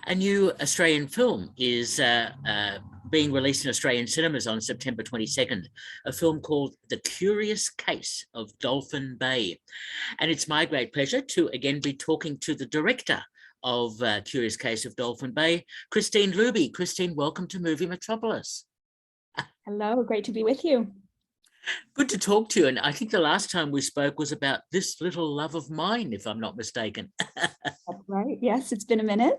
A new Australian film is being released in Australian cinemas on September 22nd, a film called The Curious Case of Dolphin Bay. And it's my great pleasure to again be talking to the director of Curious Case of Dolphin Bay, Christine Luby. Christine, welcome to Movie Metropolis. Hello, great to be with you. Good to talk to you. And I think the last time we spoke was about This Little Love of Mine, if I'm not mistaken. That's right. Yes, it's been a minute.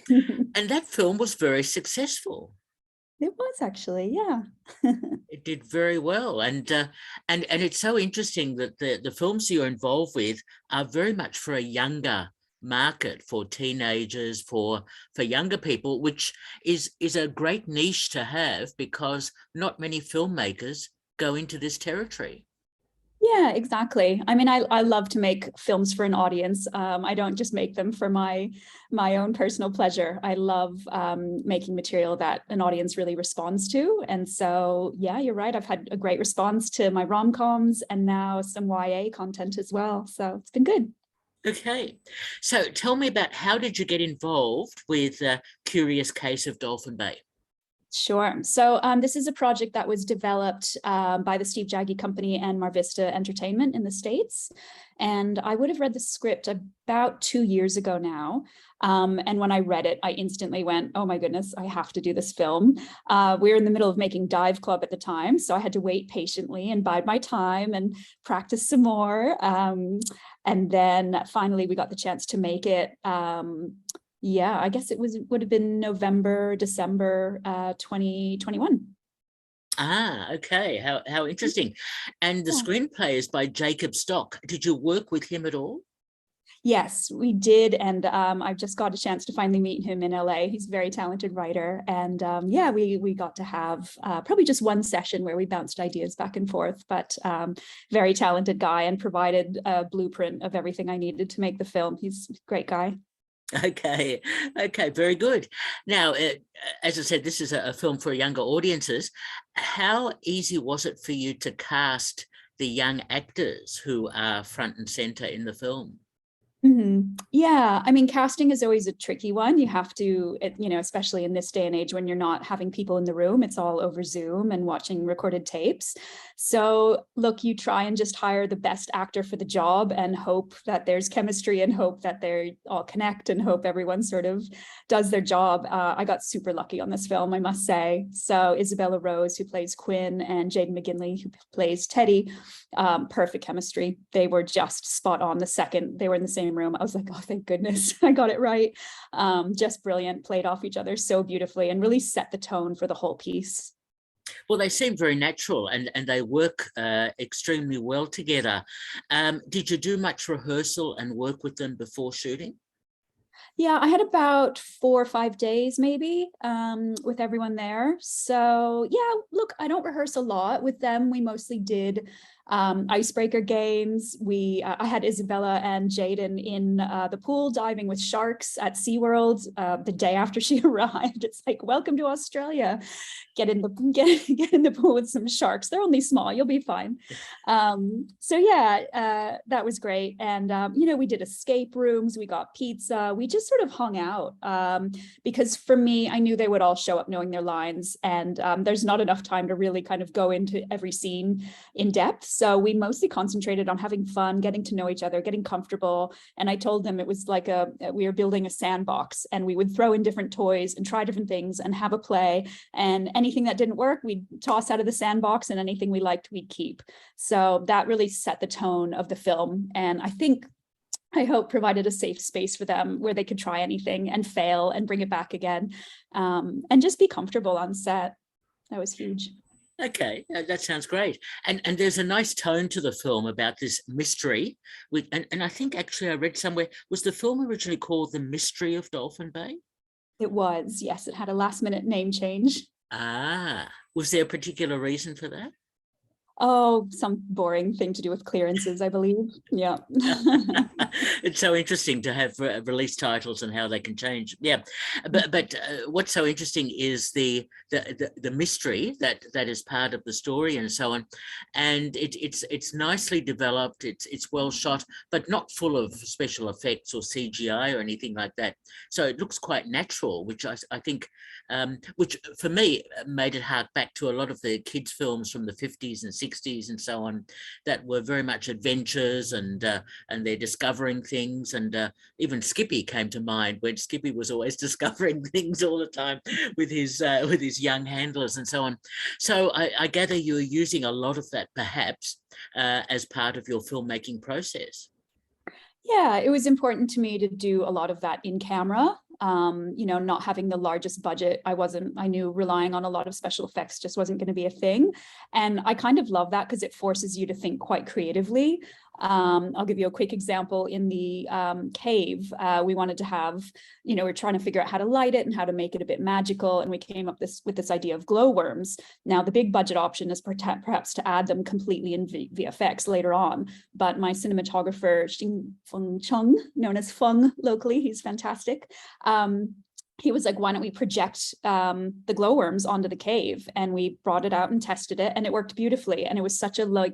And that film was very successful. It was actually, yeah. It did very well. And it's so interesting that the films you're involved with are very much for a younger market, for teenagers, for younger people, which is a great niche to have because not many filmmakers go into this territory. Yeah, exactly. I mean, I love to make films for an audience. I don't just make them for my own personal pleasure. I love making material that an audience really responds to. And so, yeah, you're right. I've had a great response to my rom-coms and now some YA content as well. So it's been good. Okay, so tell me about how did you get involved with Curious Case of Dolphin Bay? Sure. So this is a project that was developed by the Steve Jaggi Company and Mar Vista Entertainment in the States. And I would have read the script about 2 years ago now. And when I read it, I instantly went, oh my goodness, I have to do this film. We were in the middle of making Dive Club at the time, so I had to wait patiently and bide my time and practice some more. And then finally we got the chance to make it. Yeah, I guess would have been November, December 2021. Ah, okay. How interesting. And the screenplay is by Jacob Stock. Did you work with him at all? Yes, we did. And I've just got a chance to finally meet him in LA. He's a very talented writer. And yeah, we got to have probably just one session where we bounced ideas back and forth, but very talented guy and provided a blueprint of everything I needed to make the film. He's a great guy. Okay, very good. Now, as I said, this is a film for younger audiences. How easy was it for you to cast the young actors who are front and center in the film? Mm-hmm. Yeah, I mean, casting is always a tricky one. You have to, especially in this day and age when you're not having people in the room, it's all over Zoom and watching recorded tapes. So look, you try and just hire the best actor for the job and hope that there's chemistry and hope that they all connect and hope everyone sort of does their job. I got super lucky on this film, I must say. So Isabella Rose, who plays Quinn, and Jaden McGinley, who plays Teddy, perfect chemistry. They were just spot on the second they were in the same room. I was like, oh, thank goodness I got it right. Just brilliant, played off each other so beautifully and really set the tone for the whole piece. Well, they seem very natural and they work extremely well together. Did you do much rehearsal and work with them before shooting? Yeah, I had about 4 or 5 days maybe with everyone there. So yeah, look, I don't rehearse a lot with them. We mostly did icebreaker games. I had Isabella and Jaden in the pool diving with sharks at SeaWorld the day after she arrived. It's like, welcome to Australia. Get in the pool with some sharks. They're only small, you'll be fine. So yeah, that was great. And we did escape rooms, we got pizza, we just sort of hung out because for me, I knew they would all show up knowing their lines, and there's not enough time to really kind of go into every scene in depth. So we mostly concentrated on having fun, getting to know each other, getting comfortable. And I told them it was like we were building a sandbox, and we would throw in different toys and try different things and have a play. And anything that didn't work, we'd toss out of the sandbox, and anything we liked, we'd keep. So that really set the tone of the film. And I hope provided a safe space for them where they could try anything and fail and bring it back again, and just be comfortable on set. That was huge. Okay, that sounds great. And there's a nice tone to the film about this mystery. And I think actually I read somewhere, was the film originally called The Mystery of Dolphin Bay? It was, yes. It had a last minute name change. Ah, was there a particular reason for that? Oh, some boring thing to do with clearances, I believe. Yeah. It's so interesting to have release titles and how they can change. Yeah, but what's so interesting is the mystery that is part of the story and so on, and it's nicely developed. It's well shot, but not full of special effects or CGI or anything like that. So it looks quite natural, which I think, which for me made it hark back to a lot of the kids' films from the 50s and 60s and so on, that were very much adventures and they're discovering things. And even Skippy came to mind, when Skippy was always discovering things all the time with his young handlers and so on. So I gather you're using a lot of that perhaps as part of your filmmaking process. Yeah, it was important to me to do a lot of that in camera. Not having the largest budget, I knew relying on a lot of special effects just wasn't going to be a thing. And I kind of love that because it forces you to think quite creatively. I'll give you a quick example. In the cave, we wanted to have, we're trying to figure out how to light it and how to make it a bit magical. And we came up with this idea of glowworms. Now, the big budget option is perhaps to add them completely in VFX later on. But my cinematographer, Xing Feng Chung, known as Feng locally, he's fantastic. He was like, why don't we project the glowworms onto the cave? And we brought it out and tested it, and it worked beautifully. And it was such a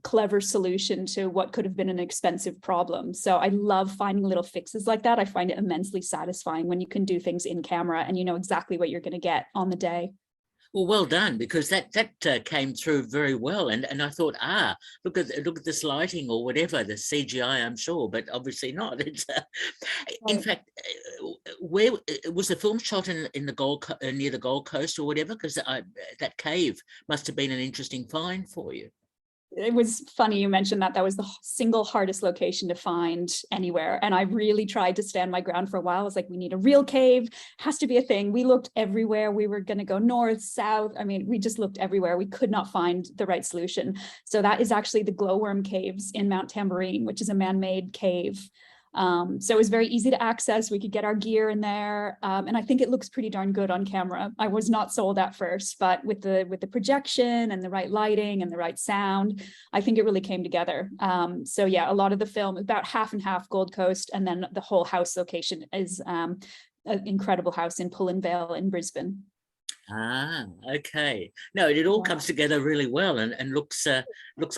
clever solution to what could have been an expensive problem. So I love finding little fixes like that. I find it immensely satisfying when you can do things in camera and you know exactly what you're going to get on the day. Well done, because that came through very well, and I thought, look at this lighting or whatever, the CGI, I'm sure, but obviously not. It's in fact, where was the film shot in the near the Gold Coast or whatever? Because that cave must have been an interesting find for you. It was funny you mentioned that. That was the single hardest location to find anywhere. And I really tried to stand my ground for a while. I was like, we need a real cave, has to be a thing. We looked everywhere. We were going to go north, south. I mean, we just looked everywhere. We could not find the right solution. So that is actually the glowworm caves in Mount Tamborine, which is a man-made cave. So it was very easy to access. We could get our gear in there. And I think it looks pretty darn good on camera. I was not sold at first, but with the projection and the right lighting and the right sound, I think it really came together. So yeah, a lot of the film, about half and half Gold Coast, and then the whole house location is an incredible house in Pullenvale in Brisbane. Okay. No, it all comes together really well and looks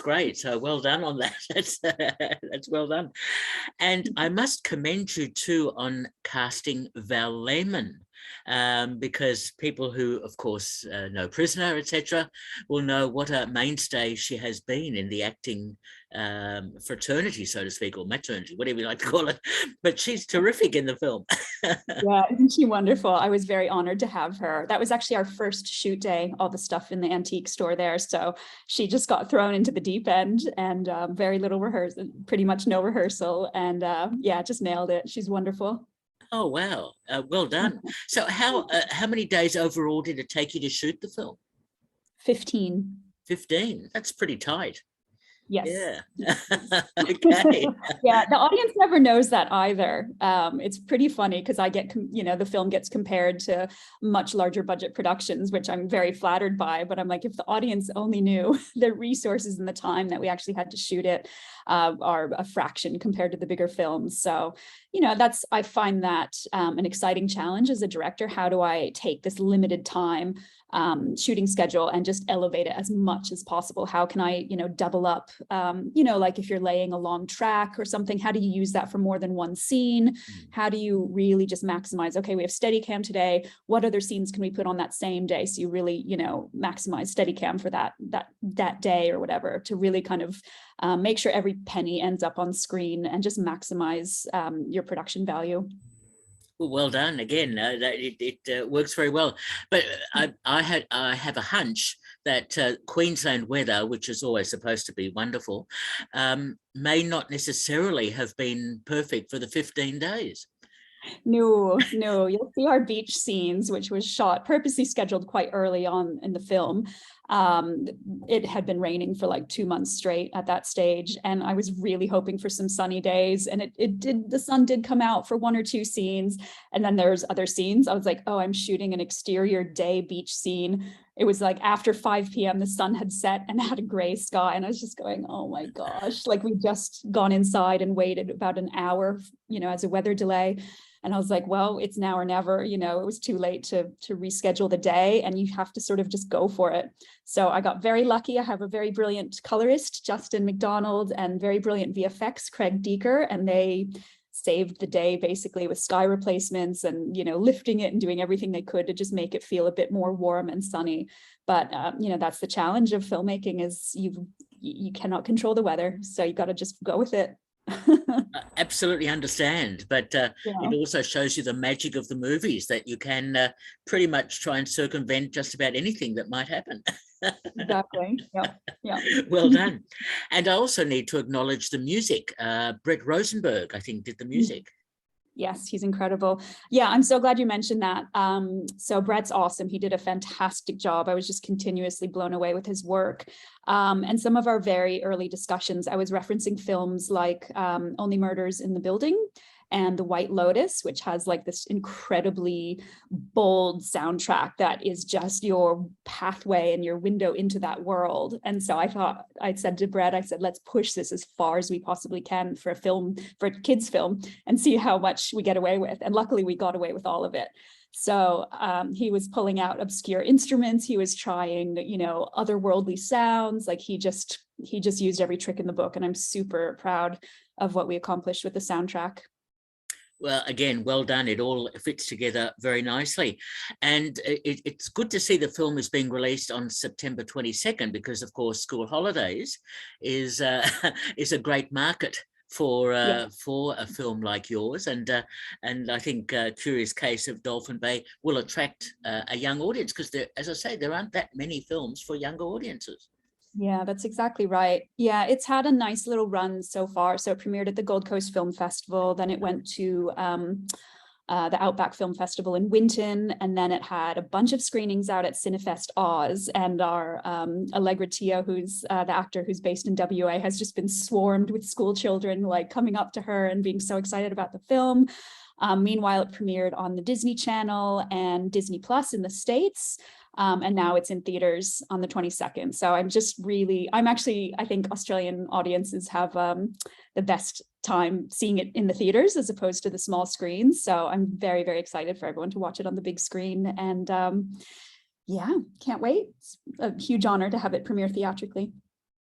great. So well done on that. That's well done. And I must commend you too on casting Val Lehman, because people who, of course, know Prisoner, etc., will know what a mainstay she has been in the acting fraternity, so to speak, or maternity, whatever you like to call it. But she's terrific in the film. Yeah, isn't she wonderful? I was very honored to have her. That was actually our first shoot day, all the stuff in the antique store there. So she just got thrown into the deep end, and very little rehearsal, pretty much no rehearsal. And yeah, just nailed it. She's wonderful. Oh, wow. Well done. So how many days overall did it take you to shoot the film? 15. 15. That's pretty tight. Yes. Yeah. Okay. Yeah, the audience never knows that either. It's pretty funny because I get, the film gets compared to much larger budget productions, which I'm very flattered by. But I'm like, if the audience only knew the resources and the time that we actually had to shoot it are a fraction compared to the bigger films. So, I find that an exciting challenge as a director. How do I take this limited time shooting schedule and just elevate it as much as possible? How can I, double up, like if you're laying a long track or something, how do you use that for more than one scene? How do you really just maximize, okay, we have Steadicam today, what other scenes can we put on that same day? So you really, maximize Steadicam for that day or whatever, to really kind of make sure every penny ends up on screen and just maximize your production value. Well done again. It works very well, but I have a hunch that Queensland weather, which is always supposed to be wonderful, may not necessarily have been perfect for the 15 days. No, you'll see our beach scenes, which was purposely scheduled quite early on in the film. It had been raining for like 2 months straight at that stage, and I was really hoping for some sunny days, and the sun did come out for 1 or 2 scenes, and then there's other scenes I was like, oh, I'm shooting an exterior day beach scene. it was like after 5 p.m. the sun had set and had a gray sky, and I was just going, oh my gosh, like we'd just gone inside and waited about an hour, as a weather delay. And I was like, well, it's now or never, it was too late to reschedule the day, and you have to sort of just go for it. So I got very lucky. I have a very brilliant colorist, Justin McDonald, and very brilliant VFX, Craig Deeker, and they saved the day basically with sky replacements and, lifting it and doing everything they could to just make it feel a bit more warm and sunny. But, that's the challenge of filmmaking, is you cannot control the weather. So you got to just go with it. Absolutely understand, but it also shows you the magic of the movies, that you can pretty much try and circumvent just about anything that might happen. Exactly. Yeah. Well done. And I also need to acknowledge the music. Brett Rosenberg, I think, did the music. Yes, he's incredible. Yeah, I'm so glad you mentioned that. So Brett's awesome. He did a fantastic job. I was just continuously blown away with his work. And some of our very early discussions, I was referencing films like Only Murders in the Building and The White Lotus, which has like this incredibly bold soundtrack that is just your pathway and your window into that world. And so I said to Brett, let's push this as far as we possibly can for a kids film, and see how much we get away with. And luckily we got away with all of it. So he was pulling out obscure instruments. He was trying, otherworldly sounds. Like he just used every trick in the book. And I'm super proud of what we accomplished with the soundtrack. Well, again, well done. It all fits together very nicely. And it's good to see the film is being released on September 22nd, because, of course, school holidays is is a great market for a film like yours. And I think Curious Case of Dolphin Bay will attract a young audience, because, as I say, there aren't that many films for younger audiences. Yeah, that's exactly right. Yeah, it's had a nice little run so far. So it premiered at the Gold Coast Film Festival, then it went to the Outback Film Festival in Winton, and then it had a bunch of screenings out at Cinefest Oz. And our Allegra Tio, who's the actor who's based in WA, has just been swarmed with school children, like coming up to her and being so excited about the film. Meanwhile, it premiered on the Disney Channel and Disney Plus in the States. And now it's in theaters on the 22nd. So I think Australian audiences have the best time seeing it in the theaters as opposed to the small screens. So I'm very, very excited for everyone to watch it on the big screen. And can't wait. It's a huge honor to have it premiere theatrically.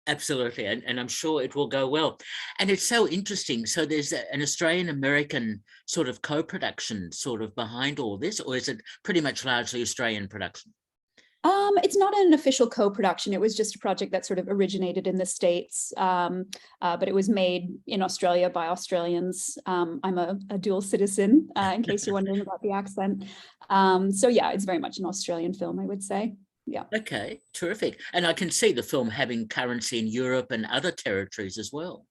Absolutely, and I'm sure it will go well. And it's so interesting. So there's an Australian-American sort of co-production sort of behind all this, or is it pretty much largely Australian production? It's not an official co-production. It was just a project that sort of originated in the States, but it was made in Australia by Australians. I'm a dual citizen, in case you're wondering about the accent. So yeah, it's very much an Australian film, I would say. Yeah. Okay, terrific. And I can see the film having currency in Europe and other territories as well.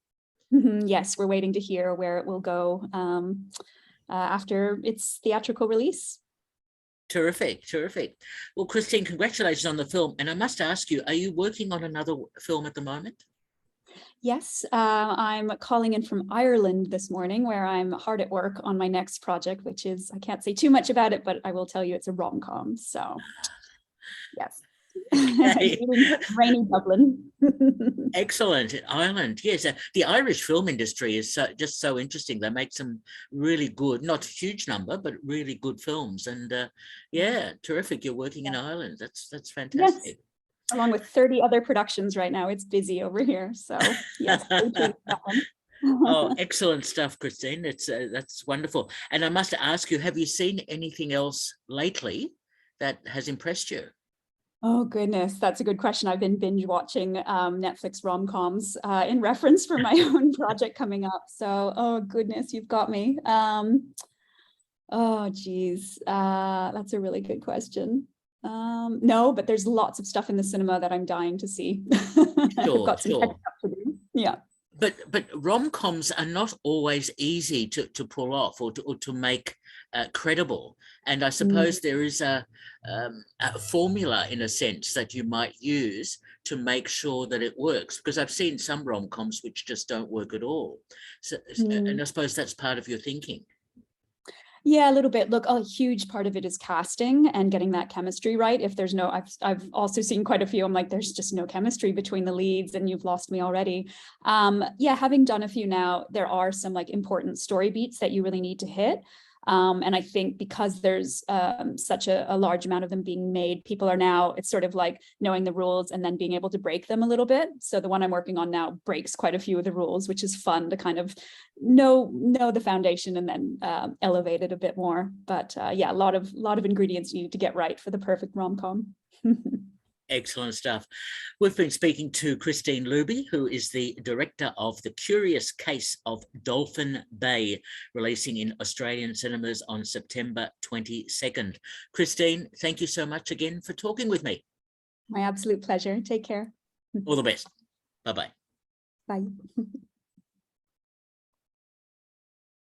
Yes, we're waiting to hear where it will go after its theatrical release. Terrific. Well, Christine, congratulations on the film. And I must ask you, are you working on another film at the moment? Yes, I'm calling in from Ireland this morning, where I'm hard at work on my next project, which is, I can't say too much about it, but I will tell you it's a rom-com. So yes. Rainy Dublin. Excellent. Ireland. Yes. The Irish film industry is just so interesting. They make some really good, not a huge number, but really good films. And terrific. You're working in Ireland. That's fantastic. Yes. Along with 30 other productions right now. It's busy over here. So yes. Oh, excellent stuff, Christine. That's wonderful. And I must ask you, have you seen anything else lately that has impressed you? Oh, goodness. That's a good question. I've been binge watching Netflix rom-coms in reference for my own project coming up. So, oh, goodness, you've got me. Oh, geez. That's a really good question. No, but there's lots of stuff in the cinema that I'm dying to see. I've got some catching up to do. Yeah. But rom-coms are not always easy to pull off or to make credible. And I suppose there is a formula, in a sense, that you might use to make sure that it works. Because I've seen some rom-coms which just don't work at all. So, and I suppose that's part of your thinking. Yeah, a little bit. Look, a huge part of it is casting and getting that chemistry right. If there's no, I've also seen quite a few. I'm like, there's just no chemistry between the leads, and you've lost me already. Yeah, having done a few now, there are some like important story beats that you really need to hit. And I think because there's such a large amount of them being made, people are now, it's sort of like knowing the rules and then being able to break them a little bit. So the one I'm working on now breaks quite a few of the rules, which is fun to kind of know the foundation and then elevate it a bit more. But yeah, a lot of ingredients you need to get right for the perfect rom-com. Excellent stuff. We've been speaking to Christine Luby, who is the director of The Curious Case of Dolphin Bay, releasing in Australian cinemas on September 22nd. Christine, thank you so much again for talking with me. My absolute pleasure. Take care. All the best. Bye-bye. Bye.